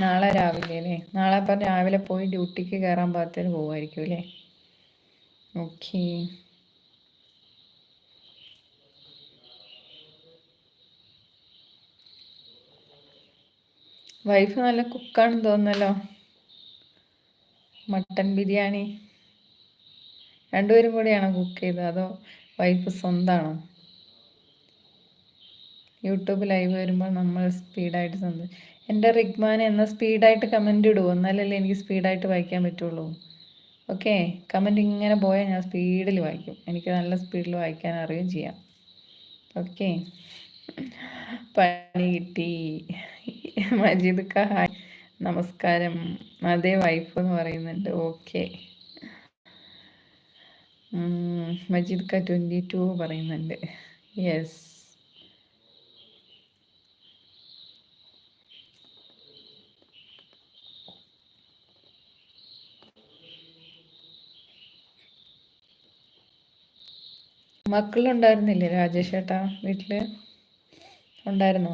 നാളെ രാവിലെ അല്ലേ? നാളെ അപ്പം രാവിലെ പോയി ഡ്യൂട്ടിക്ക് കയറാൻ പാകത്തിന് പോകുമായിരിക്കും അല്ലേ? ഓക്കേ. വൈഫ് നല്ല കുക്കാണെന്ന് തോന്നുന്നല്ലോ. മട്ടൻ ബിരിയാണി രണ്ടുപേരും കൂടിയാണോ കുക്ക് ചെയ്തത്, അതോ വൈഫ് സ്വന്തമാണോ? യൂട്യൂബ് ലൈവ് വരുമ്പോൾ നമ്മൾ സ്പീഡായിട്ട് എൻ്റെ റിഗ്മാനെ എന്നാൽ സ്പീഡായിട്ട് കമൻ്റ് ഇടുമോ? എന്നാലല്ലേ എനിക്ക് സ്പീഡായിട്ട് വായിക്കാൻ പറ്റുള്ളൂ. ഓക്കെ, കമൻ്റ് ഇങ്ങനെ പോയാൽ ഞാൻ സ്പീഡിൽ വായിക്കും. എനിക്ക് നല്ല സ്പീഡിൽ വായിക്കാൻ അറിയുകയും ചെയ്യാം. ഓക്കെ, പണി കിട്ടി. മജീദ് ക ഹായ്, നമസ്കാരം. അതേ വൈഫ് എന്ന് പറയുന്നുണ്ട്. ഓക്കെ. മജീദ് ക 22 പറയുന്നുണ്ട്. യെസ്. മക്കളുണ്ടായിരുന്നില്ലേ രാജേഷ് ചേട്ടാ? വീട്ടിൽ ഉണ്ടായിരുന്നോ?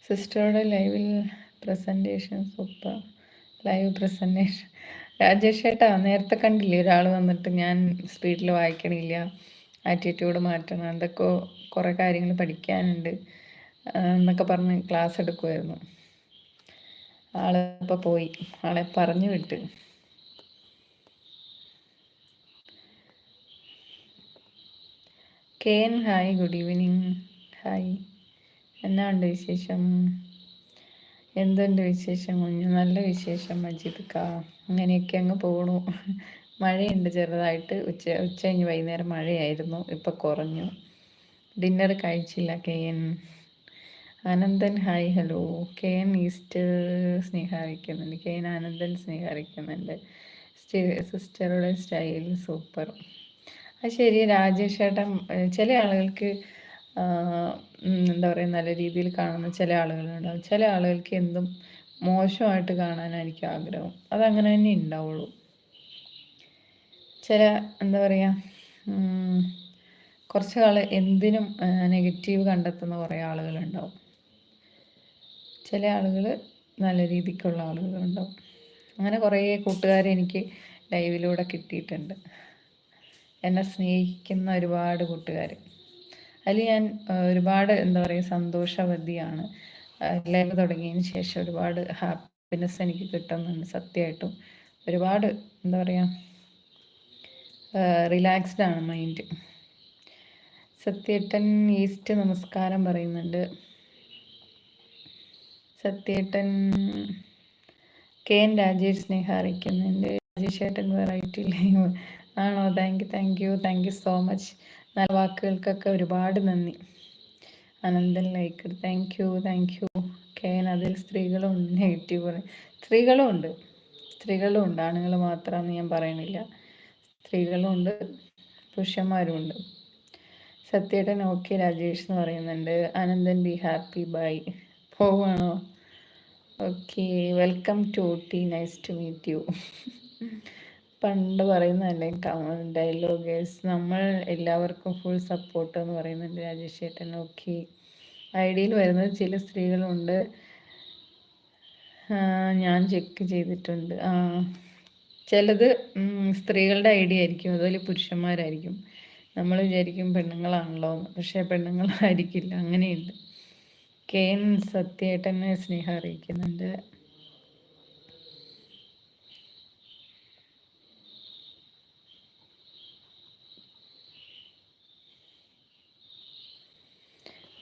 സിസ്റ്ററുടെ ലൈവിൽ presentation super. Live presentation Rajesh ചേട്ടാ നേരത്തെ കണ്ടില്ലേ ഒരാൾ വന്നിട്ട് ഞാൻ സ്പീഡിൽ വായിക്കണില്ല, ആറ്റിറ്റ്യൂഡ് മാറ്റണം, എന്തൊക്കെയോ കുറേ കാര്യങ്ങൾ പഠിക്കാനുണ്ട് എന്നൊക്കെ പറഞ്ഞ് ക്ലാസ് എടുക്കുമായിരുന്നു. ആളിപ്പോൾ പോയി, ആളെ പറഞ്ഞു വിട്ട്. Ken hi, good evening. Hi, എന്നാ ഉണ്ട് വിശേഷം? എന്തുണ്ട് വിശേഷം കുഞ്ഞു? നല്ല വിശേഷം മജീദ് കാ. അങ്ങനെയൊക്കെ അങ്ങ് പോണു. മഴയുണ്ട് ചെറുതായിട്ട്. ഉച്ച കഴിഞ്ഞ് വൈകുന്നേരം മഴയായിരുന്നു, ഇപ്പം കുറഞ്ഞു. ഡിന്നർ കഴിച്ചില്ല K N. Anandan hi hello. K N ഈസ്റ്റ് സ്നേഹ അറിയിക്കുന്നുണ്ട്. കെ എൻ ആനന്ദൻ സ്നേഹ അറിയിക്കുന്നുണ്ട്. സിസ്റ്ററുടെ സ്റ്റൈൽ സൂപ്പർ. അത് ശരി രാജേഷ് ചേട്ടൻ. ചില ആളുകൾക്ക് എന്താ പറയുക, നല്ല രീതിയിൽ കാണുന്ന ചില ആളുകളുണ്ടാവും. ചില ആളുകൾക്ക് എന്തും മോശമായിട്ട് കാണാനായിരിക്കും ആഗ്രഹം. അതങ്ങനെ തന്നെ ഉണ്ടാവുള്ളൂ. ചില എന്താ പറയുക, കുറച്ച് ആൾ എന്തിനും നെഗറ്റീവ് കണ്ടെത്തുന്ന കുറേ ആളുകളുണ്ടാവും. ചില ആളുകൾ നല്ല രീതിക്കുള്ള ആളുകളുണ്ടാവും. അങ്ങനെ കുറേ കൂട്ടുകാരെ എനിക്ക് ലൈവിലൂടെ കിട്ടിയിട്ടുണ്ട്. എന്നെ സ്നേഹിക്കുന്ന ഒരുപാട് കൂട്ടുകാർ. അതിൽ ഞാൻ ഒരുപാട് എന്താ പറയുക സന്തോഷവതിയാണ്. ലൈവ് തുടങ്ങിയതിന് ശേഷം ഒരുപാട് ഹാപ്പിനെസ് എനിക്ക് കിട്ടുന്നുണ്ട്. സത്യമായിട്ടും ഒരുപാട് എന്താ പറയുക റിലാക്സ്ഡ് ആണ് മൈൻഡ്. സത്യേട്ടൻ ഈസ്റ്റ് നമസ്കാരം പറയുന്നുണ്ട്. സത്യേട്ടൻ കെ എൻ രാജേഷ് സ്നേഹ അറിയിക്കുന്നുണ്ട്. രാജേഷ് ഏട്ടൻ വെറൈറ്റി ലൈവ് ആണോ? Thank you so much. നല്ല വാക്കുകൾക്കൊക്കെ ഒരുപാട് നന്ദി. Ananthan like thank you. K N അതിൽ സ്ത്രീകളും ഉണ്ട് നെഗറ്റീവ് പറയും. സ്ത്രീകളും ഉണ്ട്, ആണുങ്ങൾ മാത്രമെന്ന് ഞാൻ പറയണില്ല. സ്ത്രീകളും ഉണ്ട്, പുരുഷന്മാരും ഉണ്ട്. സത്യേട്ടൻ ഓക്കെ രാജേഷ് എന്ന് പറയുന്നുണ്ട്. Ananthan be happy bye. പോവാണോ? Okay, welcome to Ooty, nice to meet you. പണ്ട് പറയുന്നതല്ലേ ഡയലോഗേഴ്സ്, നമ്മൾ എല്ലാവർക്കും ഫുൾ സപ്പോർട്ട് എന്ന് പറയുന്നുണ്ട് രാജേഷ് ചേട്ടൻ. ഓക്കെ, ഐഡിയയിൽ വരുന്നത് ചില സ്ത്രീകളുണ്ട്, ഞാൻ ചെക്ക് ചെയ്തിട്ടുണ്ട്. ചിലത് സ്ത്രീകളുടെ ഐഡിയ ആയിരിക്കും, അതുപോലെ പുരുഷന്മാരായിരിക്കും. നമ്മൾ വിചാരിക്കും പെണ്ണുങ്ങളാണല്ലോ എന്ന്, പക്ഷേ പെണ്ണുങ്ങളായിരിക്കില്ല. അങ്ങനെയുണ്ട്. കെ എൻ സത്യേട്ടനെ സ്നേഹം അറിയിക്കുന്നുണ്ട്.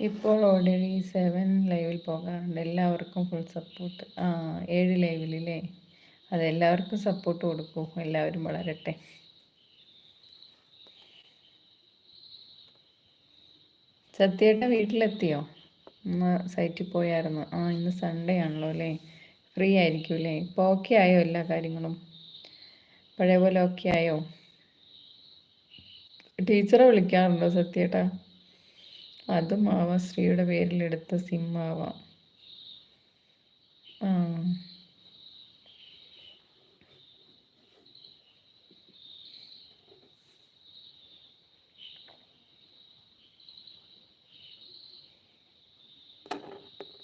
ഇപ്പോൾ ഓൾറെഡി 7 ലൈവിൽ പോകാറുണ്ട്. എല്ലാവർക്കും ഫുൾ സപ്പോർട്ട്. 7 ലൈവിലല്ലേ? അതെല്ലാവർക്കും സപ്പോർട്ട് കൊടുക്കൂ. എല്ലാവരും വളരട്ടെ. സത്യേട്ട വീട്ടിലെത്തിയോ? ഇന്ന് സൈറ്റിൽ പോയായിരുന്നു. ഇന്ന് സൺഡേ ആണല്ലോ അല്ലേ? ഫ്രീ ആയിരിക്കും അല്ലേ? ഇപ്പോൾ ഓക്കെ ആയോ എല്ലാ കാര്യങ്ങളും? പഴയ പോലെ ഓക്കെ ആയോ? ടീച്ചറെ വിളിക്കാറുണ്ടോ സത്യേട്ട? അതും ആവാം, ശ്രീയുടെ പേരിലെടുത്ത സിം ആവാം.